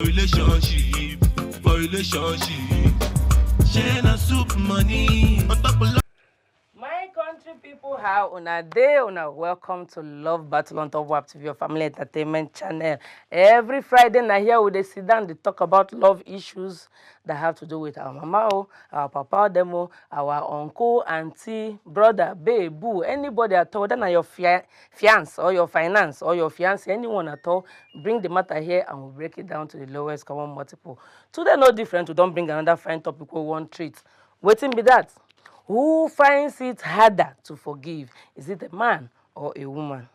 Relationship, for relationship. Share na soup money. On top of My country people, how una day, una welcome to Love Battle on Top TV, your family entertainment channel. Every Friday night here we dey sit down, they talk about love issues that have to do with our mama, our papa, demo, our uncle, auntie, brother, babe, boo, anybody at all. Then your fiance or your finance or your fiance, anyone at all, bring the matter here and we'll break it down to the lowest common multiple. Today no different. We don't bring another fine topic we won't treat. Waiting be that. Who finds it harder to forgive? Is it a man or a woman?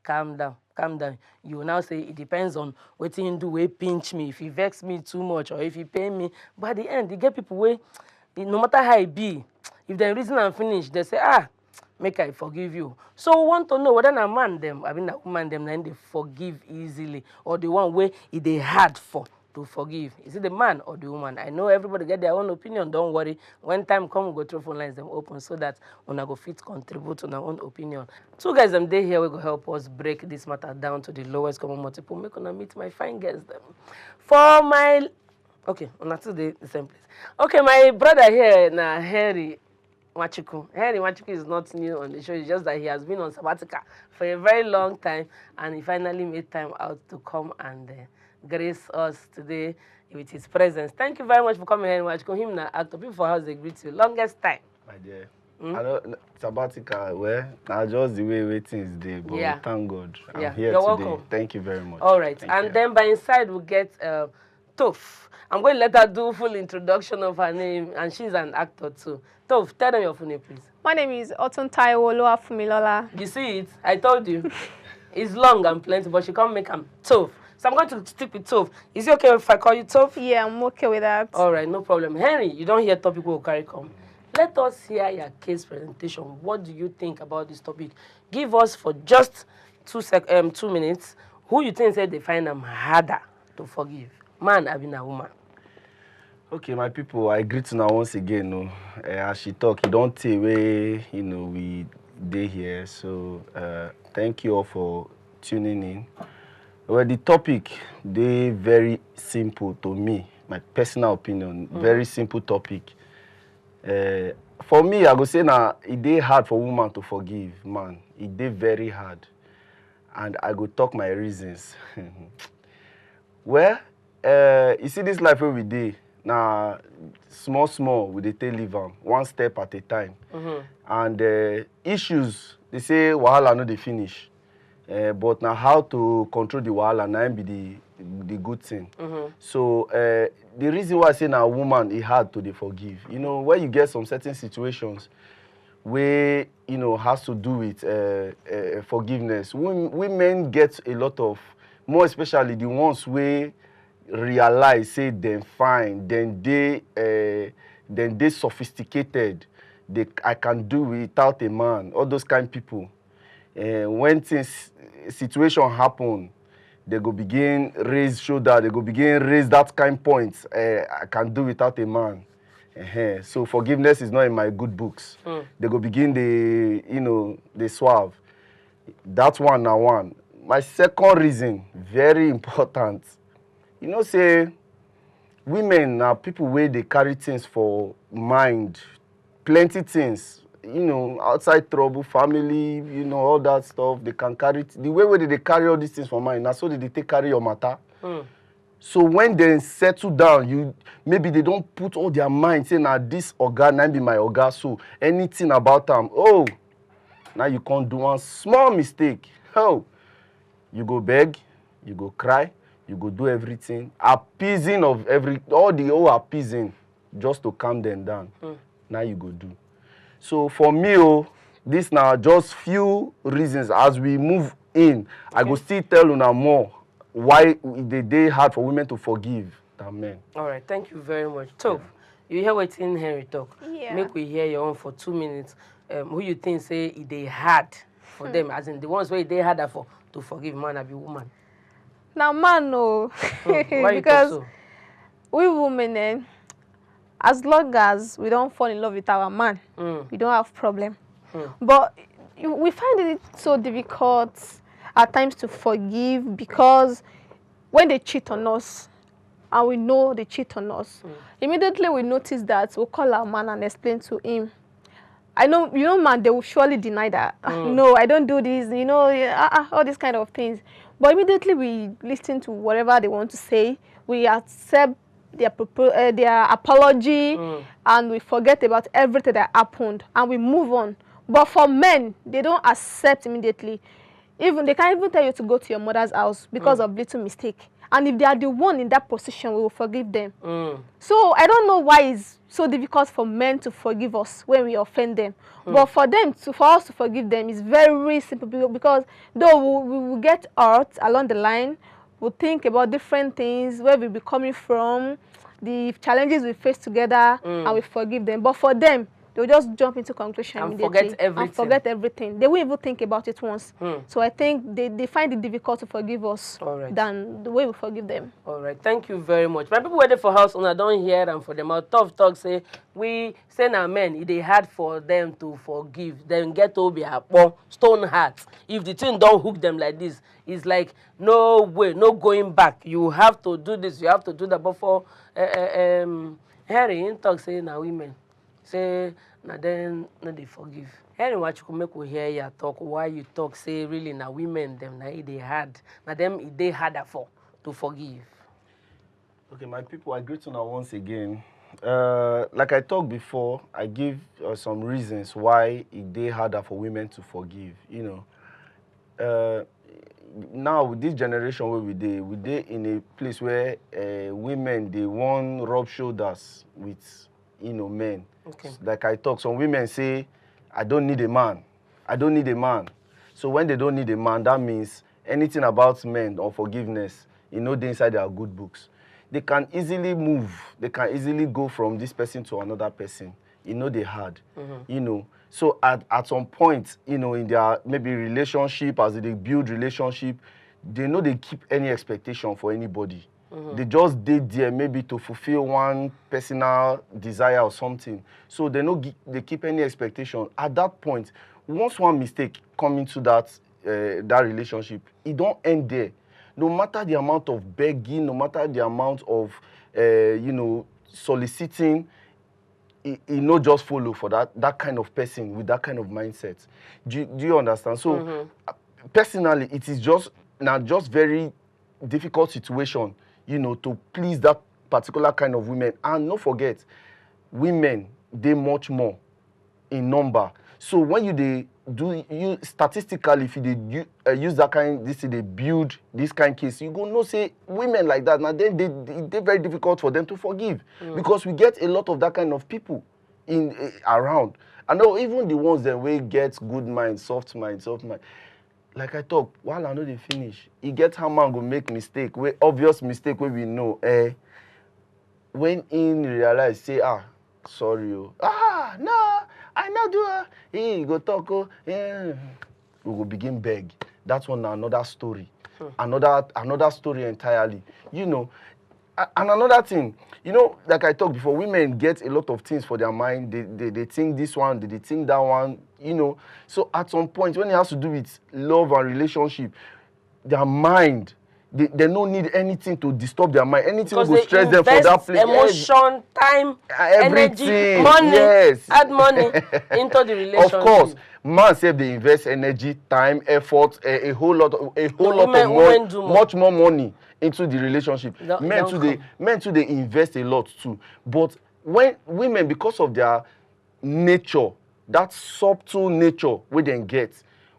Calm down, calm down. You will now say it depends on what you do, wey pinch me, if he vex me too much or if he pay me. But at the end, you get people where, no matter how it be, if they reason and finish, they say, make I forgive you. So we want to know whether a man them, I mean a woman them, then they forgive easily, or the one where it they hard for to forgive. Is it the man or the woman? I know everybody get their own opinion. Don't worry. When time come, we go through phone lines them open so that una go fit contribute to our own opinion. Two guys them they here we go help us break this matter down to the lowest common multiple. Make una meet my fine girls them. For my una two the same place. Okay, my brother here na Henry Wachuku. Henry Wachuku is not new on the show. It's just that he has been on sabbatical for a very long time and he finally made time out to come and grace us today with his presence. Thank you very much for coming here. Watch him now actor. People house they greet you. Longest time. My dear. I know sabbatical, well, now just the way things there, but thank God. I'm here You're today. Welcome. Thank you very much. All right. Thank and you. then by inside we'll get Toph. I'm going to let her do full introduction of her name, and she's an actor too. Toph, tell them your full name, please. My name is Otuntaiwo Oluwafumilola. You see it? I told you. It's long and plenty, but she can't make them Toph. So I'm going to stick with Toph. Is it okay if I call you Toph? Yeah, I'm okay with that. All right, no problem. Henry, you don't hear topic will carry come. Let us hear your case presentation. What do you think about this topic? Give us for just 2 minutes who you think said they find them harder to forgive. Man, I mean a woman. Okay, my people, I greet you now once again. As she talk, you don't take away, we day here. So thank you all for tuning in. Well, the topic, they very simple to me, my personal opinion, very simple topic. For me, I go say now, it dey hard for woman to forgive, man. It dey very hard. And I go talk my reasons. Well, you see this life where we dey, now small, we dey take live am, one step at a time. And issues, they say wahala no dey finish. But now how to control the wahala now be the good thing. So the reason why I say now woman is hard to forgive. When you get some certain situations where has to do with forgiveness, women get a lot of, more especially the ones where realize say them fine, then they sophisticated. I can do without a man. All those kind of people. When situation happen, they go begin raise shoulder, they go begin raise that kind point. I can do without a man. So forgiveness is not in my good books. They go begin they swerve. That one now one. My second reason, very important. Say women are people where they carry things for mind, plenty things. Outside trouble, family, all that stuff, they can carry the way they carry all these things for mind. Now, so they take carry your matter. So when they settle down, maybe they don't put all their mind saying, now this oga, now be my oga, so anything about them, now you can't do one small mistake. You go beg, you go cry, you go do everything, appeasing of all the whole appeasing, just to calm them down. Now you go do. So for me, this now just few reasons. As we move in, I go still tell una more why they hard for women to forgive than men. All right, thank you very much. So, you hear what Henry talk. Yeah. Make we hear your own for 2 minutes. Who you think say they hard for them, as in the ones where they harder for to forgive man or be woman? Now, man, no. Why because you talk so? we women, as long as we don't fall in love with our man, we don't have problem. But we find it so difficult at times to forgive because when they cheat on us, and we know they cheat on us. Immediately we notice that, we'll call our man and explain to him. I know, man, they will surely deny that. No, I don't do this, all these kind of things. But immediately we listen to whatever they want to say. We accept their apology, and we forget about everything that happened, and we move on. But for men, they don't accept immediately. Even they can't even tell you to go to your mother's house because of little mistake. And if they are the one in that position, we will forgive them. So I don't know why it's so difficult for men to forgive us when we offend them. But for us to forgive them is very simple, because though we will get hurt along the line, we'll think about different things, where we'll be coming from, the challenges we face together, and we forgive them. But for them, they'll just jump into conclusion and immediately forget everything. They won't even think about it once. So I think they find it difficult to forgive us than the way we forgive them. All right, thank you very much. My people waiting for house owner don't hear and for them. Our tough talk say we send our men. It is hard for them to forgive. Then get to be a stone heart. If the thing don't hook them like this, it's like no way, no going back. You have to do this. You have to do that. But for Harry, in talk say now women. Say, now then, no, they forgive. Anyway, you can make we hear you talk. Why you talk? Say, really, now women them now they hard. Now them they harder to forgive. Okay, my people, I greet you now once again. Like I talked before, I give some reasons why they harder for women to forgive. Now with this generation where we in a place where women they want rub shoulders with men. Okay. Like I talk, some women say, I don't need a man. I don't need a man. So when they don't need a man, that means anything about men or forgiveness, they inside their good books. They can easily move. They can easily go from this person to another person. They hard. So at some point, in their maybe relationship, as they build relationship, they know they keep any expectation for anybody. They just did there maybe to fulfill one personal desire or something. So they keep any expectation. At that point, once one mistake come into that relationship, it don't end there. No matter the amount of begging, no matter the amount of soliciting, it not just follow for that kind of person with that kind of mindset. Do you understand? So personally, it is just very difficult situation. To please that particular kind of women. And don't forget, women, they much more in number. So when you statistically, if you use that kind, they build this kind of case, you go no say women like that. Now then they're very difficult for them to forgive because we get a lot of that kind of people around. I know even the ones that we get good mind, soft mind. Like I talk, while I know they finish, he get how man go make mistake, obvious mistake where we know. When in realize, say, sorry, no, I not do it. He go talk, we go begin beg. That's one another story, another story entirely. And another thing, like I talked before, women get a lot of things for their mind. They think this one, they think that one, So at some point, when it has to do with love and relationship, their mind, they don't need anything to disturb their mind. Anything will stress them for that place. Emotion, time, everything, energy, money, yes. Add money into the relationship. Of course, man say they invest energy, time, effort, a whole lot of money, much more money into the relationship. Men too they invest a lot too. But when women, because of their nature, that subtle nature we then get,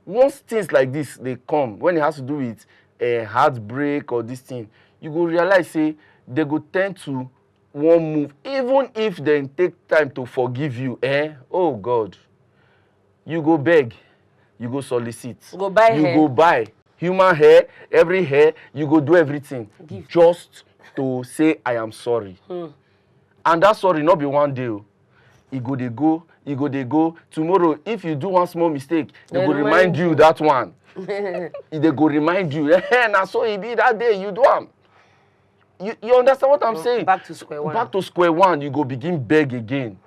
once things like this they come, when it has to do with a heartbreak or this thing, you go realize say they go tend to one move, even if they take time to forgive you. Oh God, you go beg, you go solicit, go buy human hair, every hair, you go do everything just to say I am sorry. And that sorry not be one day. You go they go. Tomorrow, if you do one small mistake, they go remind you that one. They go remind you. Now so it be that day you do am. You understand what I'm saying? Back to square one. Back to square one. You go begin beg again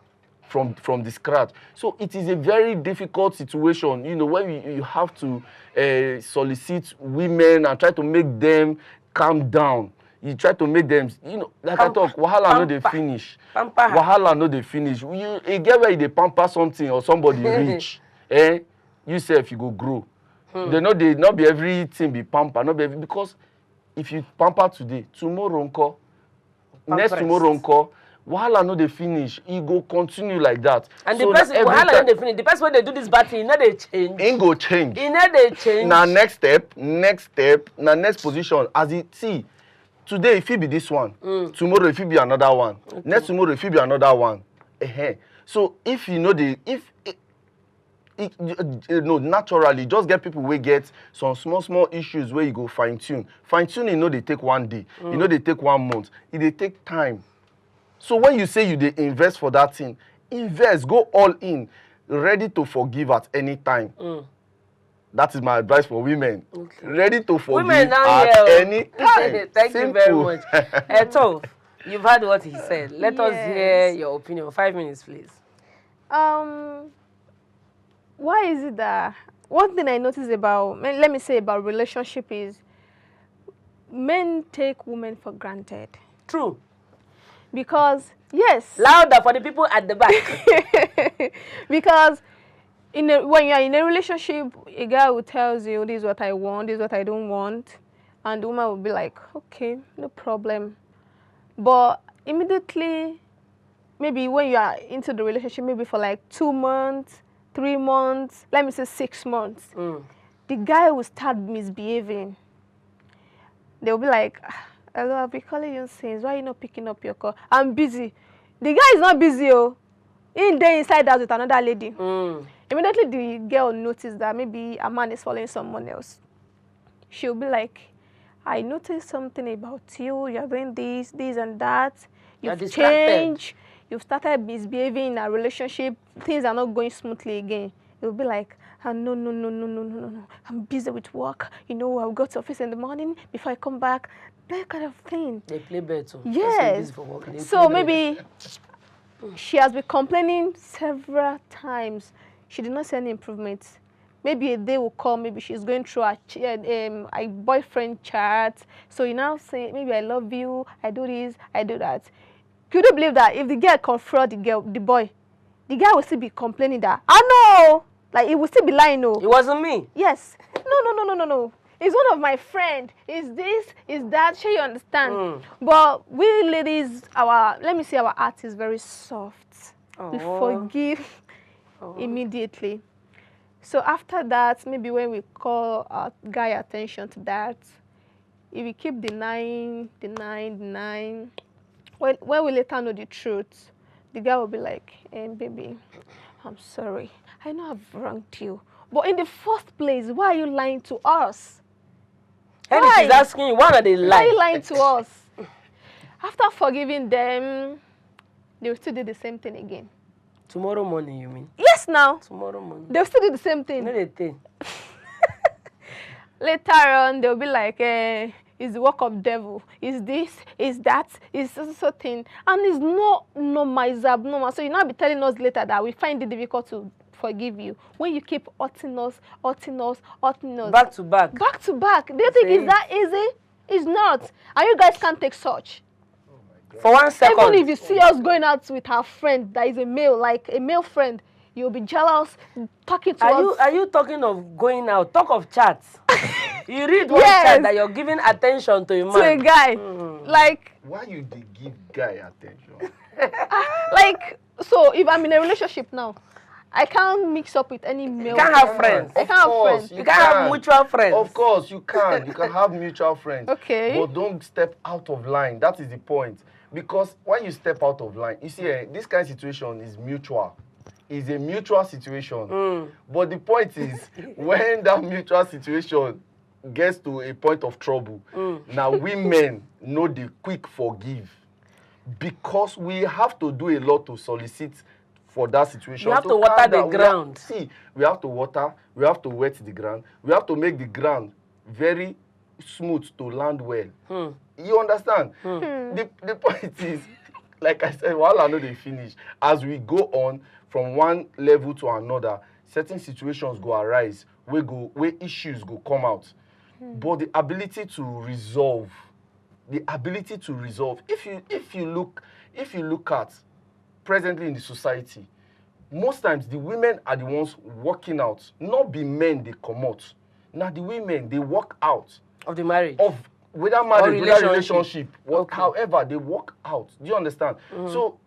from the scratch. So it is a very difficult situation, where you have to solicit women and try to make them calm down. you try to make them, like I talk, wahala no dey finish. Pamper her. Wahala no dey finish. You get where you dey pamper something or somebody reach, you sef you go grow. They not be everything be pamper, not be because if you pamper today, tomorrow nko, next tomorrow nko, wahala no dey finish. E go continue like that. And so the person wahala no dey finish. The person when they do this battle, no dey change. Ain't go change. E no dey change. Now next step, now next position. As it see, today if it be this one, tomorrow if it be another one, next tomorrow if it be another one. So if you know naturally just get people wey get some small issues where you go fine tune. Fine tuning, they take 1 day, they take 1 month. They take time. So when you say you dey invest for that thing, invest, go all in, ready to forgive at any time. That is my advice for women. Okay. Ready to forgive at any time. Thank you very much. Eto, you've heard what he said. Let us hear your opinion. 5 minutes, please. Why is it that one thing I noticed about, let me say about relationship is men take women for granted. True. Because, yes. Louder for the people at the back. Because when you're in a relationship, a guy who tells you, this is what I want, this is what I don't want. And the woman will be like, okay, no problem. But immediately, maybe when you are into the relationship, maybe for like 2 months, 3 months, let me say 6 months, the guy will start misbehaving. They'll be like, hello, I'll be calling you since. Why are you not picking up your call? I'm busy. The guy is not busy, oh. In there inside house with another lady. Immediately the girl noticed that maybe a man is following someone else. She'll be like, I noticed something about you. You're doing this, this and that. You've changed. You've started misbehaving in a relationship. Things are not going smoothly again. It'll be like, no. I'm busy with work. I'll go to office in the morning before I come back. That kind of thing. They play better. Yes. So maybe she has been complaining several times. She did not see any improvements. Maybe a day will come, maybe she's going through a boyfriend chat. So you now say, maybe I love you, I do this, I do that. Could you believe that if the girl confront the boy, the guy will still be complaining that, no! Like, he will still be lying, no. It wasn't me. Yes. No. It's one of my friends. Is this, is that, sure you understand? But we ladies, let me say our heart is very soft. We forgive immediately. So after that, maybe when we call our guy attention to that, if we keep denying, when we later know the truth, the guy will be like, baby, I'm sorry. I know I've wronged you. But in the first place, why are you lying to us? And she's asking you, why are they lying? Why are you lying to us? After forgiving them, they will still do the same thing again. Tomorrow morning, you mean? Yes, now. Tomorrow morning. They'll still do the same thing. No, they think. Later on, they'll be like, it's the work of devil. Is this, is that, is so thing. And it's not normal, it's abnormal. So you'll not be telling us later that we find it difficult to forgive you. When you keep hurting us. Back to back. Back to back. Do you think it's that easy? It's not. And you guys can't take such. For 1 second. Even if you see us going out with our friend that is a male, like a male friend, you'll be jealous, talking to us. Are you talking of going out? Talk of chats. You read one chat that you're giving attention to a man. To a guy. Like. Why you give guy attention? Like, so if I'm in a relationship now, I can't mix up with any male. You can't have friends. I can't have friends. You can't have mutual friends. Of course, you can. You can have mutual friends. Okay. But don't step out of line. That is the point. Because when you step out of line, you see, this kind of situation is mutual. It's a mutual situation. But the point is, when that mutual situation gets to a point of trouble, now women know the quick forgive. Because we have to do a lot to solicit for that situation. You have to water the ground. We have to water, we have to wet the ground, we have to make the ground very smooth to land well. You understand? The point is, like I said, while I know they finish, as we go on from one level to another, certain situations go arise, where issues go come out. But the ability to resolve the ability to resolve. If you look at presently in the society, most times the women are the ones working out, not be men they come out. Now the women they work out of the marriage, of whether marriage, whether relationship, okay. However they work out. Do you understand? So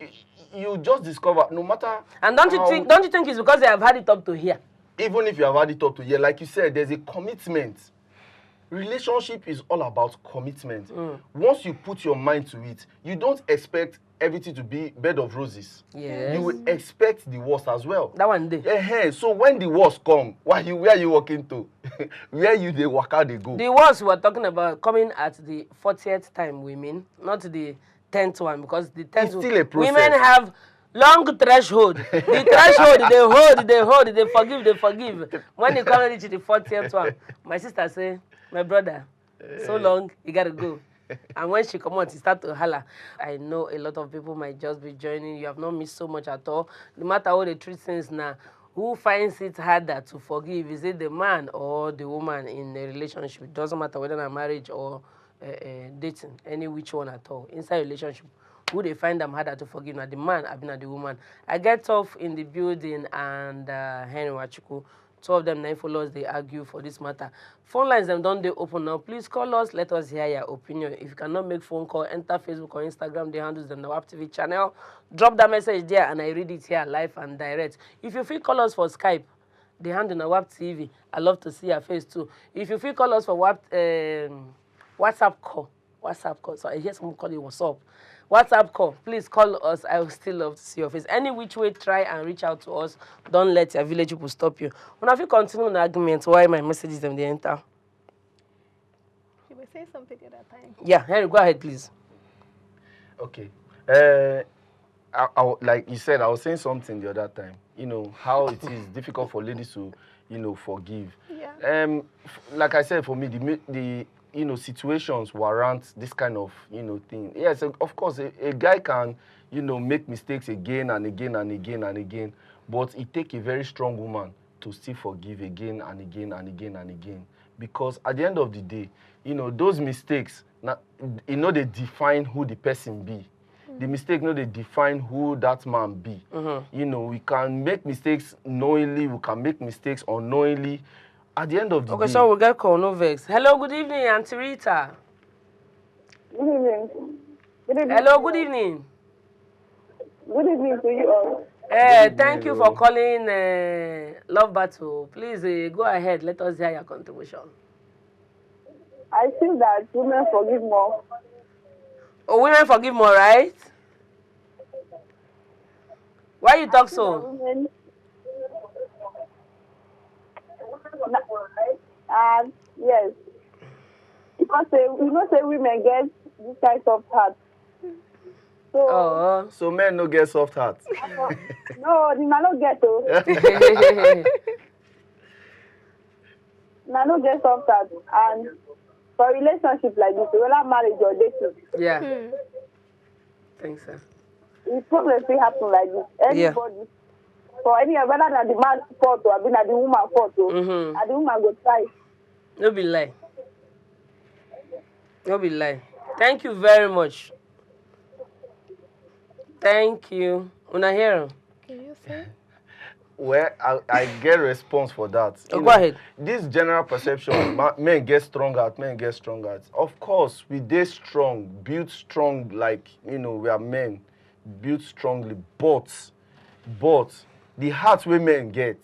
you just discover no matter. And don't you think it's because they have had it up to here? Even if you have had it up to here, like you said, there's a commitment. Relationship is all about commitment. Once you put your mind to it, you don't expect everything to be bed of roses. Yes. You will expect the worst as well. That one day. So when the worst come, where are you walking to? Where they walk out, they go. The worst we're talking about coming at the 40th time, women, not the 10th one, because the 10th It's still a process. women have long threshold. The threshold, they hold, they forgive. When they come reach the 40th one, my sister say, my brother, so long, you gotta go. And when she come out, she start to holler. I know a lot of people might just be joining. You have not missed so much at all. No matter how they treat things now, who finds it harder to forgive? Is it the man or the woman in a relationship? It doesn't matter whether they're marriage or dating, any which one at all. Inside a relationship, who they find them harder to forgive? Now the man, I've been at the woman. I get off in the building and Henry Wachuku. Two of them, 9 followers, they argue for this matter. Phone lines, them don't they open now. Please call us. Let us hear your opinion. If you cannot make phone call, enter Facebook or Instagram. The handles them the WAP TV channel. Drop that message there and I read it here live and direct. If you feel call us for Skype, the handle the WAP TV. I love to see your face too. If you feel call us for WhatsApp call. So I hear someone call you WhatsApp. WhatsApp call. Please call us. I will still love to see your face. Any which way, try and reach out to us. Don't let your village people stop you. When I continue the argument, why my messages them they enter? You were saying something the other time. Yeah, Henry, go ahead, please. Okay. Like you said, I was saying something the other time. You know how it is difficult for ladies to, forgive. Yeah. Like I said, for me, the situations warrant this kind of, thing. Yes, of course, a guy can, make mistakes again and again and again and again, but it takes a very strong woman to still forgive again and again and again and again. Because at the end of the day, those mistakes, they define who the person be. The mistake, they define who that man be. We can make mistakes knowingly, we can make mistakes unknowingly. At the end of the day... Okay, so we get call, no vex. Hello, good evening, Auntie Rita. Good evening. Hello, good evening. Good evening to you all. Thank you for calling Love Battle. Please go ahead. Let us hear your contribution. I feel that women forgive more. Oh, women forgive more, right? Why you talk so? Yes. Because say women get this kind of heart. So men no get soft heart. No, they not get to. No get soft heart. And for a relationship like this, whether marriage or dating. Yeah. Thanks, sir. The problem still happen like this. Anybody, for any whether that the man fault or that the woman fault, and the woman go try. No be lie. No be lie. Thank you very much. Thank you. Una hear? Can you say? Well, I get response for that. Go ahead. This general perception, men get stronger, men get stronger. Of course, we dey strong, built strong, like, we are men, built strongly. But the heart we men get,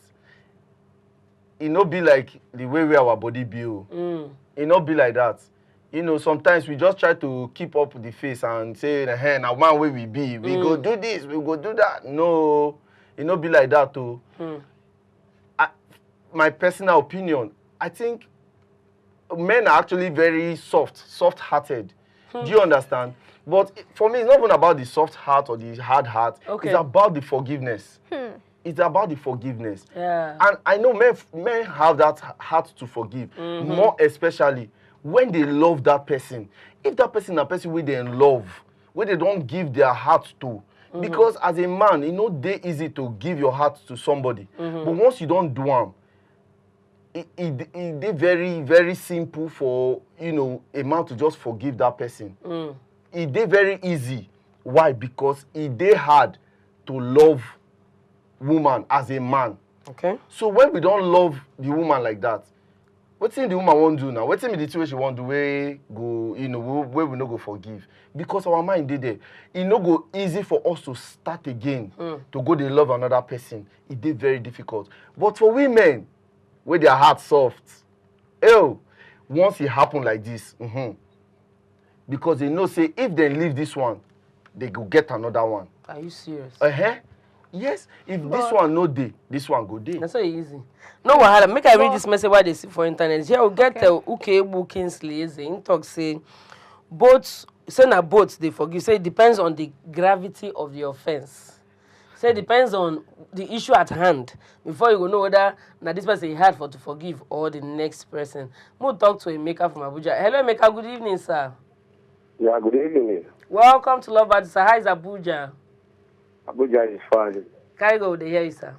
it no be like the way we our body build. It no be like that. Sometimes we just try to keep up the face and say, hey, now man where we be, we go do this, we go do that. No, it no be like that too. My personal opinion, I think men are actually very soft-hearted. Do you understand? But for me, it's not even about the soft heart or the hard heart. Okay. It's about the forgiveness. It's about the forgiveness. Yeah. And I know men have that heart to forgive, more especially when they love that person. If that person is a person where they in love, where they don't give their heart to, because as a man, they easy to give your heart to somebody. But once you don't do them, it very, very simple for, you know, a man to just forgive that person. It dey very easy. Why? Because it dey hard to love woman as a man. Okay. So when we don't love the woman like that, what's in the woman won't do now? What's in the situation she won't do? Where go, you know, where we no go forgive? Because our mind did there. It no go easy for us to start again to go dey love another person. It did very difficult. But for women, where their heart soft, once it happen like this, because they know say if they leave this one, they go get another one. Are you serious? Yes. If this one no dey, this one go dey. That's so easy. No wahala. Make I read this message while they see for internet. Here we get Kwube Kingsley. In talk say both they forgive. Say it depends on the gravity of the offense. Say it depends on the issue at hand before you go know whether now this person is hard for to forgive or the next person. We'll talk to Emeka from Abuja. Hello Emeka, good evening, sir. Yeah, good evening. Welcome to Love Batltle, sir. How is Abuja? Abuja is fine. Can you go there, hear you, sir?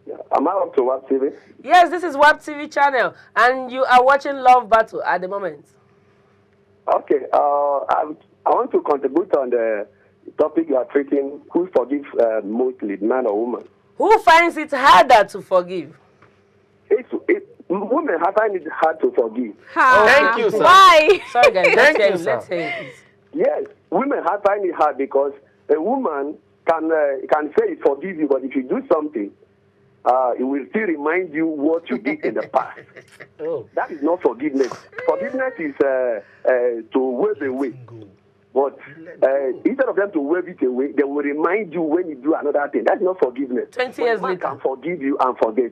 Yeah. Am I up to WAP TV? Yes, this is WAP TV channel, and you are watching Love Batltle at the moment. Okay. I want to contribute on the topic you are treating. Who forgives mostly, man or woman? Who finds it harder to forgive? Women find it hard to forgive. Thank you, sir. Why? Sorry, guys. Thank you, Let's sir. say it. Yes, women find it hard because a woman can say it forgive you, but if you do something, it will still remind you what you did in the past. That is not forgiveness. Forgiveness is to wave away. But instead of them to wave it away, they will remind you when you do another thing. That's not forgiveness. 20 years man later. can forgive you and forget.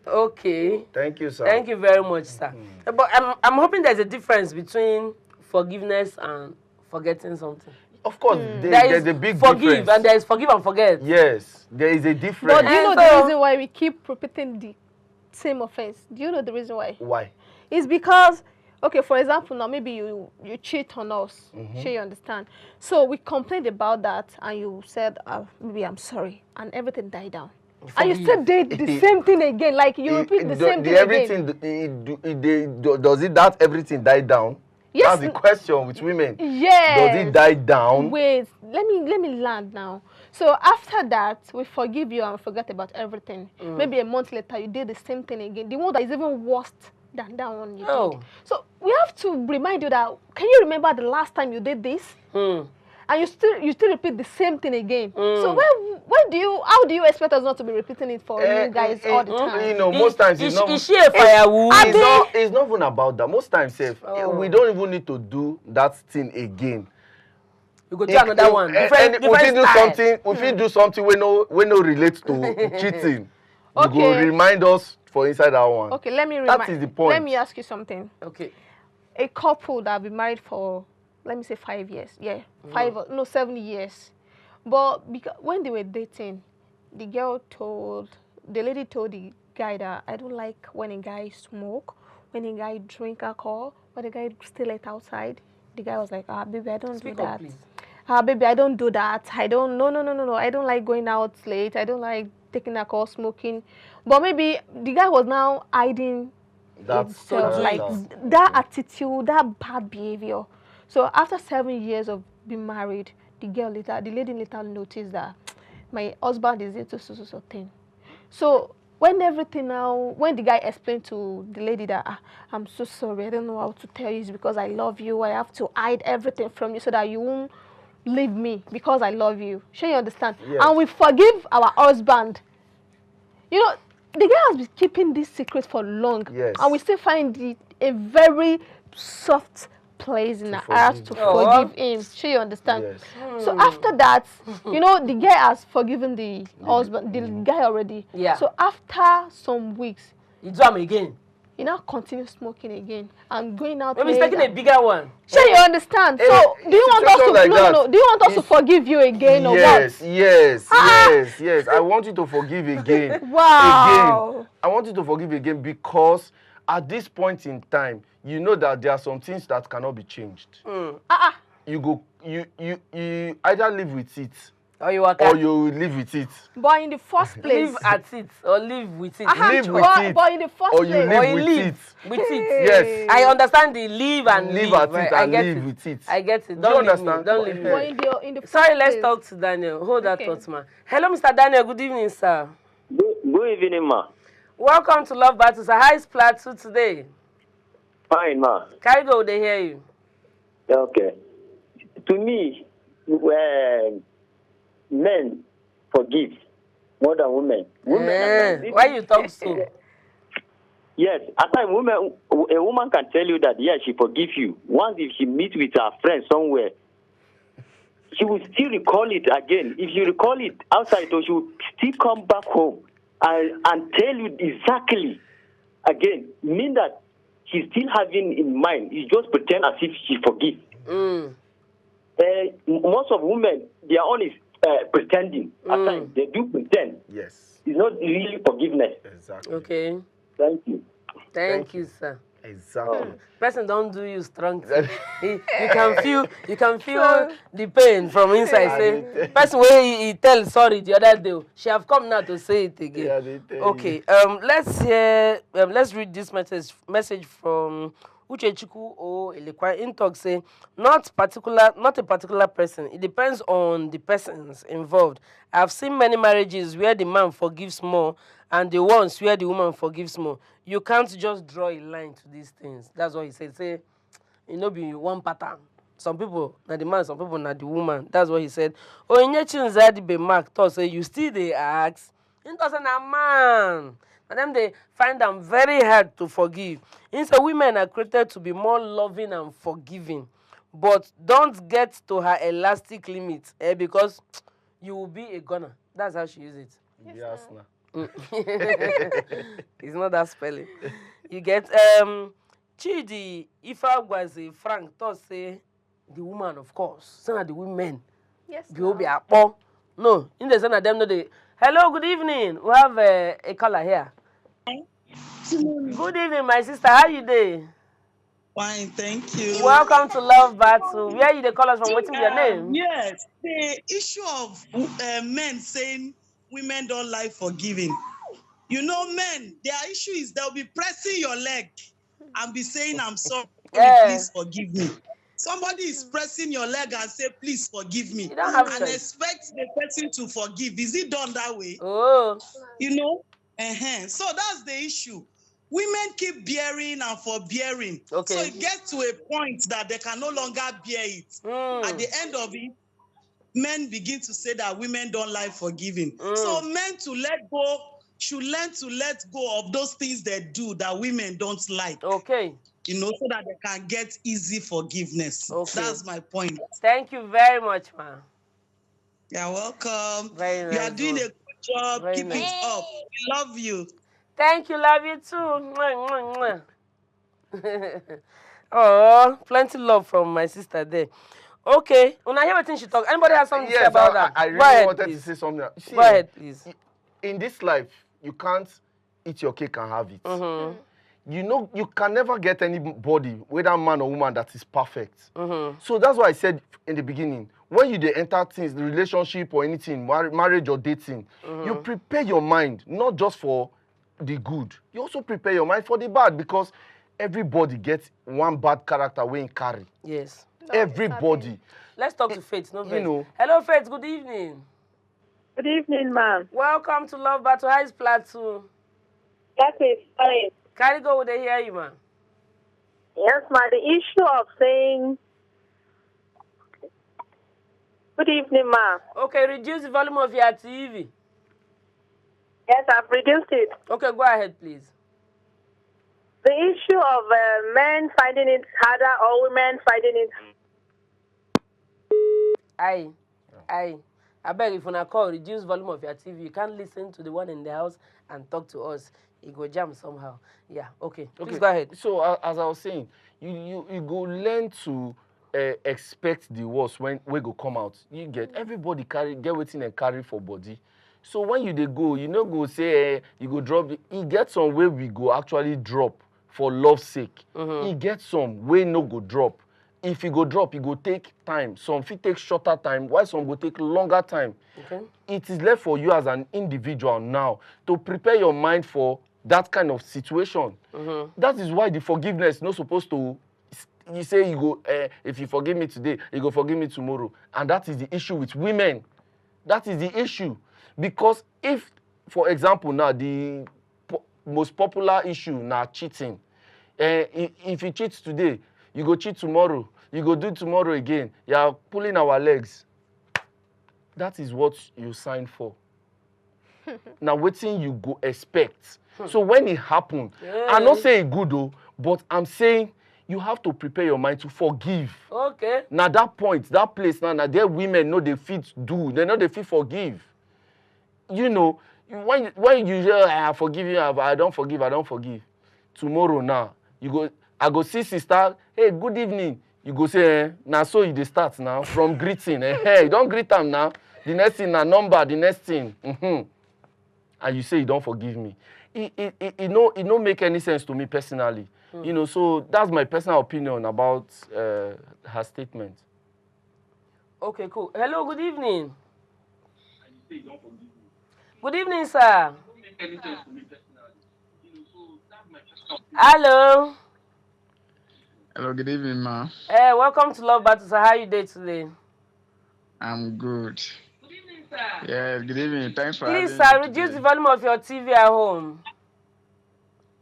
Okay. Thank you, sir. Thank you very much, sir. But I'm hoping there's a difference between forgiveness and forgetting something. Of course, There there's is a big forgive difference. and there is forgive and forget. Yes, there is a But difference. do you know And the so- reason why we keep repeating the same offense? Do you know the reason why? Why? It's because, okay, for example, now maybe you cheat on us. Sure, you understand. So we complained about that, and you said, maybe I'm sorry, and everything died down. And you still did the same thing again, like you repeat the same thing again. Does it that everything die down? Yes. That's the question with women. Yes. Does it die down? Wait, let me land now. So after that, we forgive you and forget about everything. Maybe a month later, you did the same thing again. The one that is even worse than that one you did. So we have to remind you that, can you remember the last time you did this? And you still repeat the same thing again. So how do you expect us not to be repeating it for you guys all the time? You know, most times it's not. Is she a firewood? It's not even about that. Most times, we don't even need to do that thing again. You go do another one. Different If you do something we no relates to cheating, you go remind us for inside that one. Okay, let me That is the point. Let me ask you something. Okay. A couple that have been married for, let me say 5 years. Yeah, 7 years. But when they were dating, the lady told the guy that I don't like when a guy smoke, when a guy drink alcohol, when a guy stay late outside. The guy was like, baby, I don't do that. Baby, I don't do that. No. I don't like going out late. I don't like taking alcohol, smoking. But maybe the guy was now hiding that attitude, that bad behavior. So after 7 years of being married, the lady later noticed that my husband is into so thing. So when the guy explained to the lady that I'm so sorry, I don't know how to tell you, it's because I love you. I have to hide everything from you so that you won't leave me because I love you. Sure, you understand? Yes. And we forgive our husband. You know, the guy has been keeping this secret for long. Yes. And we still find it a very soft place in our hearts to forgive him. Sure, you understand? Yes. So after that, you know, the guy has forgiven the husband, the guy already. Yeah. So after some weeks, you do him again. He now continues smoking again and going out. Maybe he's taking a bigger one. Sure, you understand? So do you want us to do you want us to forgive you again or what? Yes. I want you to forgive again. Wow. Again. I want you to forgive again because at this point in time, you know that there are some things that cannot be changed. You either live with it Or you work or you live with it. But in the first place, live at it or live with it. Live with it. But in the first or place, you live with it. With it. Yes. I understand the live and Live live. at Right? it I and get live it. with it. I get it. Do you Don't leave me. understand? Don't leave me. but in the Sorry, first let's place, talk to Daniel. Hold that Okay. thought, man. Hello, Mr. Daniel. Good evening, sir. Good evening, ma. Welcome to Love Battle. Sir, how is Plateau today? Fine, ma. Can go? They hear you. Okay. To me, men forgive more than women. Women why you talk so? Yes, at times a woman can tell you that yes, she forgive you. Once if she meets with her friend somewhere, she will still recall it again. If you recall it outside, she will still come back home and tell you exactly again. Mean that she's still having in mind. You just pretend as if she forgive. Most of women, their own is pretending. At times they do pretend. Yes. It's not really forgiveness. Exactly. Okay. Thank you. Thank you, sir. Exactly. Person don't do you strong. you can feel the pain from inside. Say, person where he tell sorry the other day. She have come now to say it again. Yeah, they tell Okay. Let's hear. Let's read this message from Uchechiku or Elekwa. In talk say not a particular person. It depends on the persons involved. I've seen many marriages where the man forgives more and the ones where the woman forgives more. You can't just draw a line to these things. That's what he said. Say, it no be one pattern. Some people na the man, some people na the woman. That's what he said. Oh, in your chin be mark thought say you still they ask. It doesn't a man. And then they find them very hard to forgive. Instead, women are created to be more loving and forgiving. But don't get to her elastic limit because you will be a gunner. That's how she uses it. Yes, nah. It's not that spelling. You get Chidi Ifa was a Frank thought say the woman, of course. Some of the women. yes, Be a no, in the son of them no they. Hello, good evening. We have a caller here. Good evening, my sister. How you doing? Fine, thank you. Welcome to Love Battle. Where you the callers from? What's your name? Yes, the issue of men saying women don't like forgiving. You know, men, their issue is they'll be pressing your leg and be saying, I'm sorry, please forgive me. Somebody is pressing your leg and say, please forgive me. You don't have and choice. Expect the person to forgive. Is it done that way? Oh. You know? So that's the issue. Women keep bearing and forbearing. Okay. So it gets to a point that they can no longer bear it. At the end of it, men begin to say that women don't like forgiving. So men should learn to let go of those things they do that women don't like. Okay. You know, so that they can get easy forgiveness. Okay. That's my point. Thank you very much, man. You're welcome. Very nice. You are doing a good job. Very Keep nice. it up. We love you. Thank you, love you too. Mwah, mwah, mwah. Oh, plenty love from my sister there. Okay, when I hear what she talk, anybody has something to say about that? I really wanted to say something. See, go ahead, please. In this life, you can't eat your cake and have it. You know, you can never get anybody, whether man or woman, that is perfect. So that's why I said in the beginning, when you enter things, the relationship or anything, marriage or dating, you prepare your mind, not just for the good. You also prepare your mind for the bad, because everybody gets one bad character when you carry. Yes. Everybody. Let's talk to Faith. No, Faith. You know. Hello, Faith. Good evening. Good evening, ma'am. Welcome to Love Battle. How is Plateau? That is fine. Carry go with the hear you, man. Yes, ma'am. The issue of saying, good evening, ma'am. Okay, reduce the volume of your TV. Yes, I've reduced it. Okay, go ahead, please. The issue of men finding it harder or women finding it. I beg if you wanna call, reduce volume of your TV. You can't listen to the one in the house and talk to us. It go jam somehow. Yeah, okay. Please go ahead. So as I was saying, you go learn to expect the worst when we go come out. You get everybody get waiting and carry for body. So when you go, you no go say you go drop. You get some way we go actually drop for love's sake. You get some way no go drop. if you go drop, it go take time. Some fit take shorter time, while some go take longer time. Okay. It is left for you as an individual now to prepare your mind for that kind of situation. That is why the forgiveness is not supposed to, you say you go, if you forgive me today, you go forgive me tomorrow. And that is the issue with women. That is the issue. Because if, for example, now the most popular issue now cheating. If you cheat today, you go cheat tomorrow. You go do tomorrow again. You are pulling our legs. That is what you signed for. Now, waiting you go expect. So when it happen, I'm not saying good though, but I'm saying you have to prepare your mind to forgive. Okay. Now that point, that place, now there women know they fit do, they know they fit forgive. You know, when you say I forgive you, I don't forgive. Tomorrow now, you go, I go see sister, hey, good evening. You go say, now so you dey start now from greeting. Hey, you don't greet them now. The next thing, na number, the next thing. And you say you don't forgive me. It don't make any sense to me personally. You know, so that's my personal opinion about her statement. Okay, cool. Hello, good evening. Good evening, sir. Hello. Hello, good evening, ma. Hey, welcome to Love Battles. How are you doing today? I'm good. Good evening, sir. Yeah, good evening. Thanks for Please, having sir, me reduce today. the volume of your TV at home.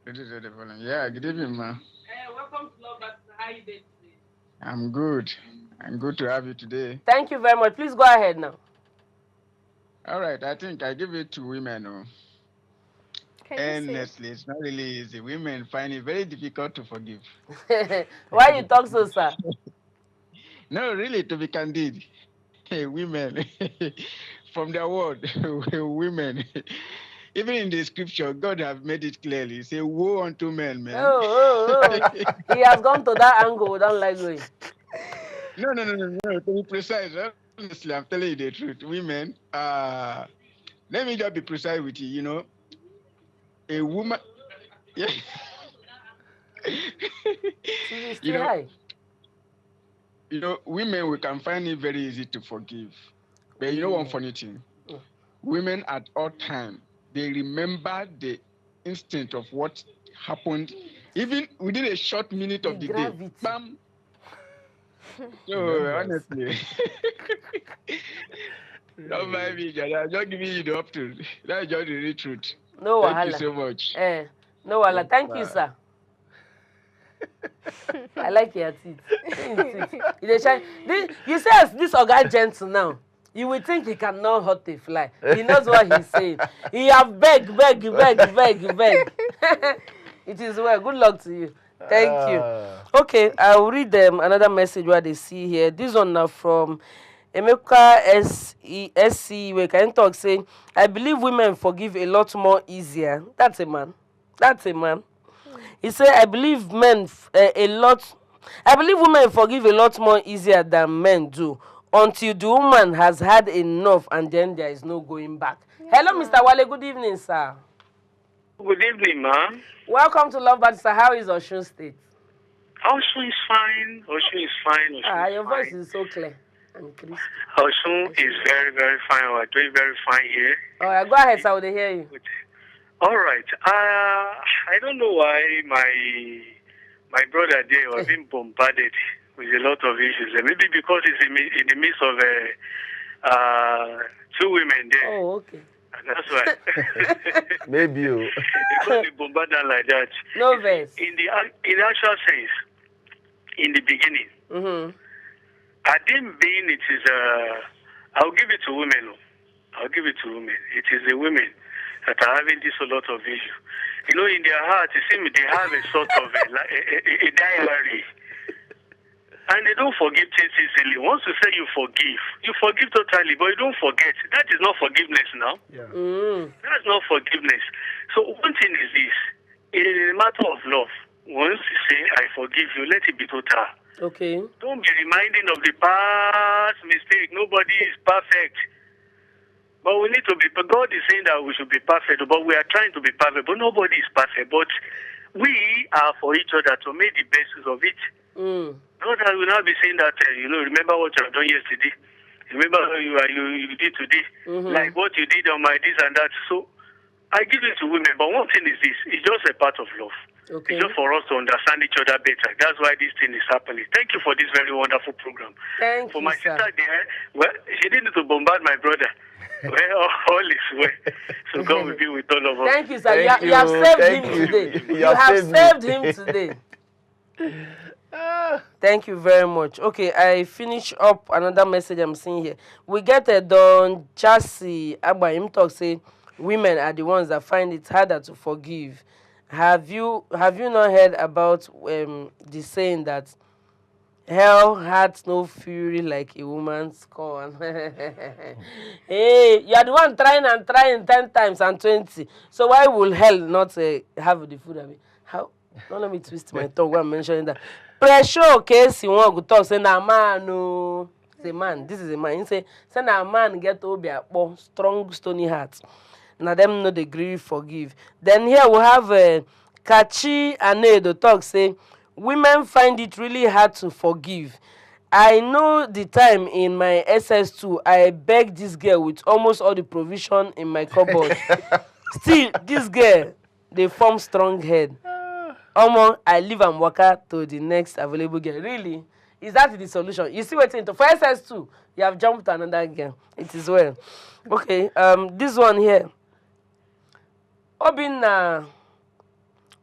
Reduce the volume. Yeah, good evening, ma. Hey, welcome to Love Battles. How are you doing today? I'm good. I'm good to have you today. Thank you very much. Please go ahead now. All right, I think I give it to women. Honestly, it's not really easy. Women find it very difficult to forgive. Why you talk so, sir? No, really, to be candid. Women, from their word, women. Even in the scripture, God have made it clearly. Say, woe unto men, man. Oh. He has gone to that angle without like going. No. To be precise, honestly, I'm telling you the truth. Women, let me just be precise with you. You know, a woman. Yeah. TV is still high. You know, women, we can find it very easy to forgive. But you know one funny thing? Women at all time, they remember the instant of what happened, even within a short minute of the day. Bam! So, honestly, don't mind me, I'm just giving you the option. That's just the real truth. No Thank wahala. you so much. No wahala. Thank you, sir. I like your teeth. You say this Oga gentle now. You will think he cannot hurt a fly. He knows what he's saying. He have beg. It is well. Good luck to you. Thank you. Okay, I'll read them another message what they see here. This one now from Emeka SC. We can talk saying, I believe women forgive a lot more easier. That's a man. He said, I believe women forgive a lot more easier than men do until the woman has had enough and then there is no going back. Hello, Mr. Wale. Good evening, sir. Good evening, ma'am. Welcome to Love Battles, sir. How is Osun State? Osun is fine. Your voice is so clear and crispy. Osun is very, very fine. We're doing very fine here. All right, go ahead, sir. I will hear you. All right. I don't know why my brother there was being bombarded with a lot of issues. Maybe because he's in the midst of two women there. Oh, okay. And that's why. Maybe you. Because they bombarded like that. No verse. In the actual sense, in the beginning, I didn't mean it is I'll give it to women. It is the women that are having this a lot of issue. You know, in their heart, it seems they have a sort of a diary. And they don't forgive things easily. Once you say you forgive totally, but you don't forget. That is not forgiveness now. Yeah. That's not forgiveness. So one thing is this. In a matter of love, once you say, I forgive you, let it be total. Okay. Don't be reminding of the past mistake. Nobody is perfect. But we need to be, but God is saying that we should be perfect, but we are trying to be perfect, but nobody is perfect. But we are for each other to make the best use of it. Not that I will not be saying that, remember what you have done yesterday. Remember what you did today. Like what you did on my this and that. So I give it to women. But one thing is this. It's just a part of love. Okay. It's just for us to understand each other better. That's why this thing is happening. Thank you for this very wonderful program. Thank you, my sir. sister there, well, she didn't need to bombard my brother. Well, all is well. So God will be with all of us. Thank you, sir. You have saved him today. You have saved him today. Thank you very much. Okay, I finish up another message I'm seeing here. We get a Don Chassis Abba him talk say women are the ones that find it harder to forgive. Have you not heard about the saying that hell had no fury like a woman's scorn? Hey, you are the one trying 10 times and 20. So why will hell not have the food? I mean, how? Don't let me twist my tongue when I'm mentioning that. Pressure case you want to talk say na man no. Say man, this is a man. He say na man get obi akpo strong stony heart. Na them no degree forgive. Then here we have Kachi Anedo talk say women find it really hard to forgive. I know the time in my SS2 I begged this girl with almost all the provision in my cupboard. Still this girl they form strong head. I leave and walk out to the next available girl. Really? Is that the solution? You see what's into for SS2, you have jumped to another girl. It is well. Okay, this one here. Obinna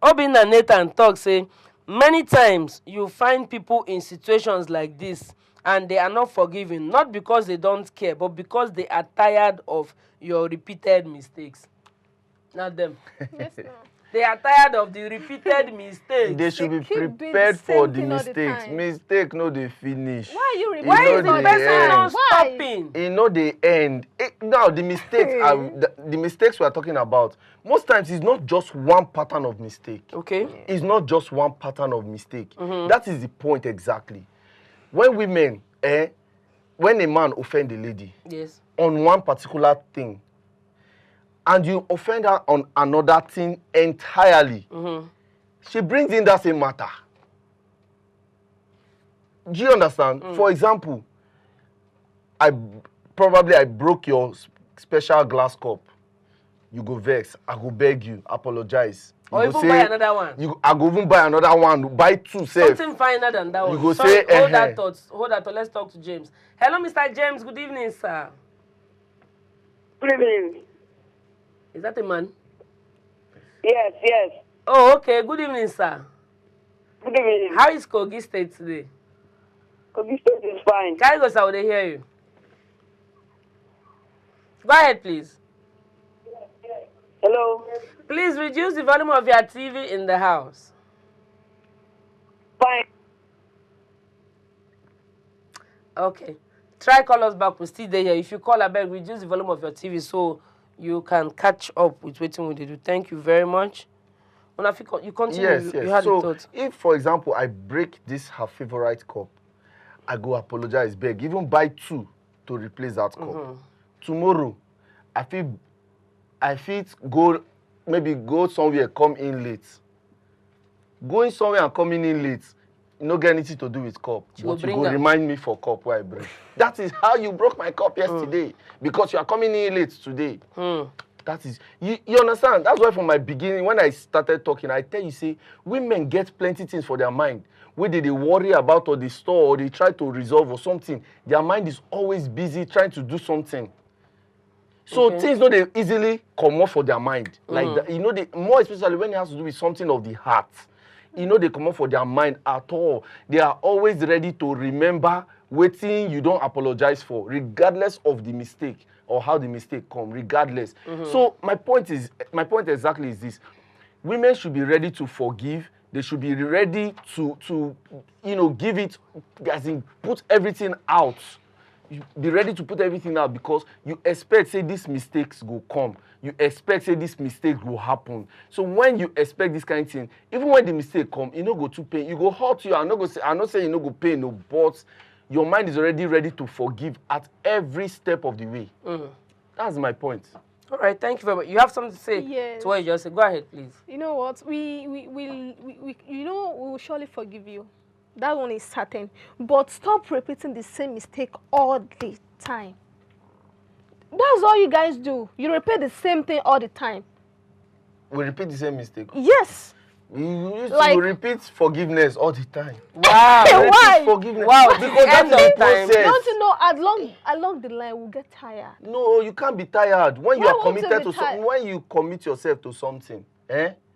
Nathan talk say many times you find people in situations like this and they are not forgiving, not because they don't care, but because they are tired of your repeated mistakes. Not them. Yes, no. They are tired of the repeated mistakes. They should be prepared for the mistakes. Mistake no they finish. Why are you repeating? Why is the person not stopping? You know the end. Now the mistakes are the mistakes we are talking about. Most times it's not just one pattern of mistake. Okay. It's not just one pattern of mistake. That is the point exactly. When women, when a man offend a lady, yes, on one particular thing, and you offend her on another thing entirely, she brings in that same matter. Do you understand? For example, I broke your special glass cup. You go vex. I go beg you, apologize. You or go even buy another one. I go even buy another one. Buy two. Something finer than that one. You go Sorry, say, hold that thought. Hold that thought. Let's talk to James. Hello, Mr. James. Good evening, sir. Good evening. Is that a man? Yes, yes. Oh, okay. Good evening, sir. Good evening. How is Kogi State today? Kogi State is fine. Can I go, sir? They hear you. Go ahead, please. Hello. Please reduce the volume of your TV in the house. Fine. Okay. Try call us back. We're still there here. If you call, I beg, reduce the volume of your TV so you can catch up with what we do. Thank you very much. You continue. Yes, yes. You had so a thought. If, for example, I break this her favorite cup, I go apologize, beg, even buy two to replace that cup. Tomorrow, I feel go somewhere, come in late. Going somewhere and coming in late, you no get anything to do with cup. But you go remind me for cup where I break. That is how you broke my cup yesterday. Because you are coming in late today. That is, you understand? That's why from my beginning, when I started talking, I tell you, say, women get plenty things for their mind. Whether they worry about or they store or they try to resolve or something, their mind is always busy trying to do something. So things no they easily come off for their mind. Like that, they more especially when it has to do with something of the heart. They come up for their mind at all. They are always ready to remember waiting you don't apologize for, regardless of the mistake or how the mistake come, regardless. So my point exactly is this. Women should be ready to forgive. They should be ready to give it, as in put everything out. Be ready to put everything out because you expect, say, these mistakes will come. You expect, say, this mistake will happen. So when you expect this kind of thing, even when the mistake come, you no go to pain. You go hurt you. I'm not saying you no go pain, no, but your mind is already ready to forgive at every step of the way. That's my point. All right, thank you very much. You have something to say to what you just said. Go ahead, please. You know what? We will surely forgive you. That one is certain. But stop repeating the same mistake all the time. That's all you guys do. You repeat the same thing all the time. We repeat the same mistake. Yes. You used to repeat forgiveness all the time. Wow. Why? Forgiveness. Wow. Because that's the process. Don't you know along the line we'll get tired? No, you can't be tired. When you Why are won't you committed be to something, when you commit yourself to something,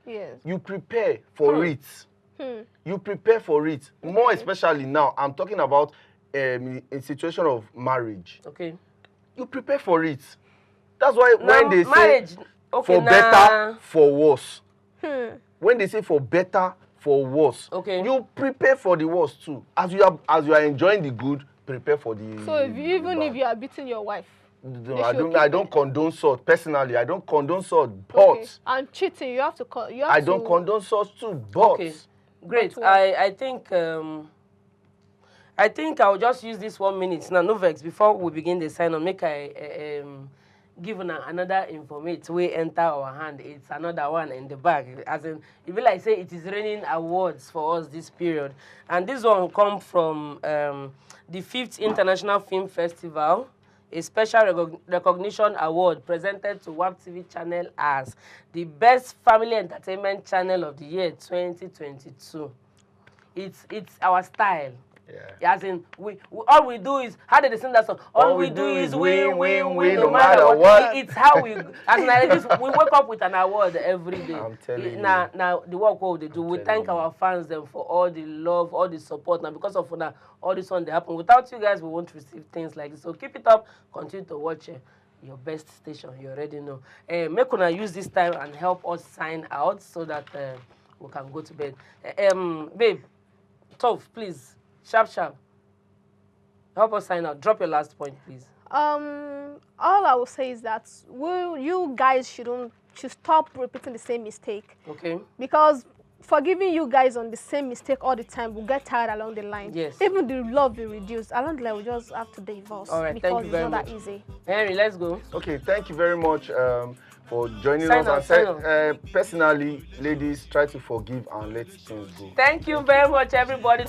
Yes. you prepare for it. You prepare for it. More especially now, I'm talking about in situation of marriage. Okay. You prepare for it. That's why when they marriage, say for better, for worse. When they say for better, for worse, you prepare for the worst too. As you are enjoying the good, prepare for the. So even if you are beating your wife. No, I don't condone such. Personally, I don't condone such. But and cheating, you have to. I don't condone such too. But great. I think I'll just use this 1 minute now. No vex before we begin the sign on. Make I give another informate we enter our hand. It's another one in the bag. As in, it will like say it is raining awards for us this period, and this one come from the 5th International Film Festival, a special recognition award presented to WAP TV channel as the best family entertainment channel of the year 2022. It's our style. Yeah. As in, we all we do is, how did they sing that song? All we do is win, no matter what. It's how we, as in, like this, we wake up with an award every day. I'm telling you. Now, the work what they do, we thank our fans them for all the love, all the support. Now, because of all this one they happen. Without you guys, we won't receive things like this. So keep it up. Continue to watch your best station. You already know. Make una use this time and help us sign out so that we can go to bed. Babe, Toph, please. Sharp. Help us sign out. Drop your last point, please. All I will say is that you guys should stop repeating the same mistake. Okay. Because forgiving you guys on the same mistake all the time will get tired along the line. Yes. Even the love will reduce. Along the line, we just have to divorce. All right. Because thank you very much. It's not that easy. Henry, let's go. Okay. Thank you very much for joining us. And personally, ladies, try to forgive and let things go. Thank you very much, everybody.